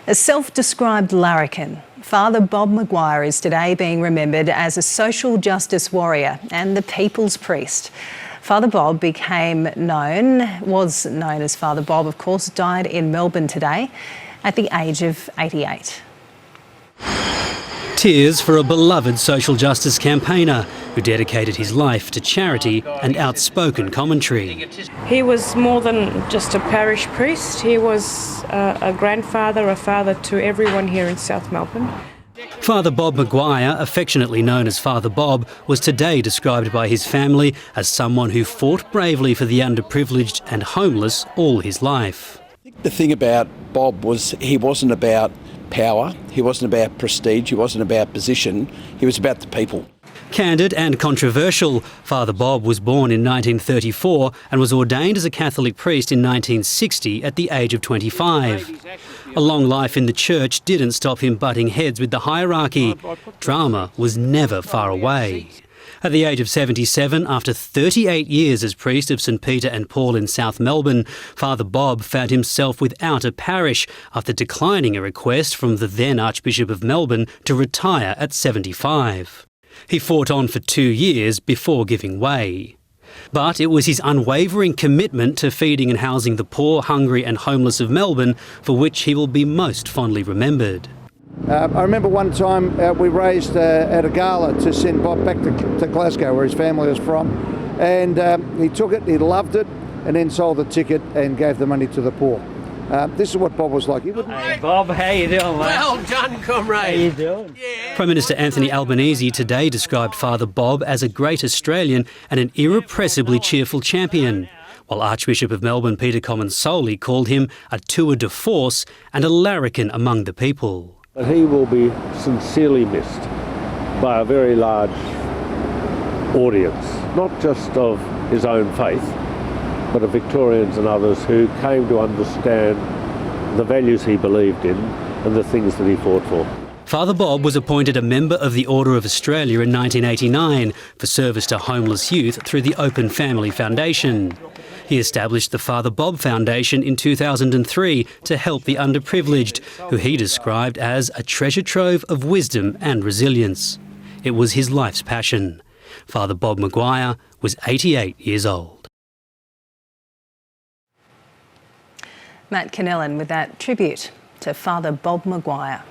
A self-described larrikin, Father Bob McGuire is today being remembered as a social justice warrior and the people's priest. Father Bob was known as Father Bob, of course, died in Melbourne today at the age of 88. Tears for a beloved social justice campaigner who dedicated his life to charity and outspoken commentary. He was more than just a parish priest. He was a grandfather, a father to everyone here in South Melbourne. Father Bob McGuire, affectionately known as Father Bob, was today described by his family as someone who fought bravely for the underprivileged and homeless all his life. The thing about Bob was he wasn't about power, he wasn't about prestige, he wasn't about position, he was about the people. Candid and controversial, Father Bob was born in 1934 and was ordained as a Catholic priest in 1960 at the age of 25. A long life in the church didn't stop him butting heads with the hierarchy. Drama was never far away. At the age of 77, after 38 years as priest of St Peter and Paul in South Melbourne, Father Bob found himself without a parish after declining a request from the then Archbishop of Melbourne to retire at 75. He fought on for 2 years before giving way. But it was his unwavering commitment to feeding and housing the poor, hungry and homeless of Melbourne for which he will be most fondly remembered. I remember one time we raised at a gala to send Bob back to Glasgow, where his family was from, and he took it, he loved it, and then sold the ticket and gave the money to the poor. This is what Bob was like. Hey Bob, how you doing, mate? Well done, comrade. How you doing? Yeah. Prime Minister Anthony Albanese today described Father Bob as a great Australian and an irrepressibly cheerful champion, while Archbishop of Melbourne Peter Comensoli called him a tour de force and a larrikin among the people. But he will be sincerely missed by a very large audience, not just of his own faith, but of Victorians and others who came to understand the values he believed in and the things that he fought for. Father Bob was appointed a member of the Order of Australia in 1989 for service to homeless youth through the Open Family Foundation. He established the Father Bob Foundation in 2003 to help the underprivileged, who he described as a treasure trove of wisdom and resilience. It was his life's passion. Father Bob McGuire was 88 years old. Matt Connellan with that tribute to Father Bob McGuire.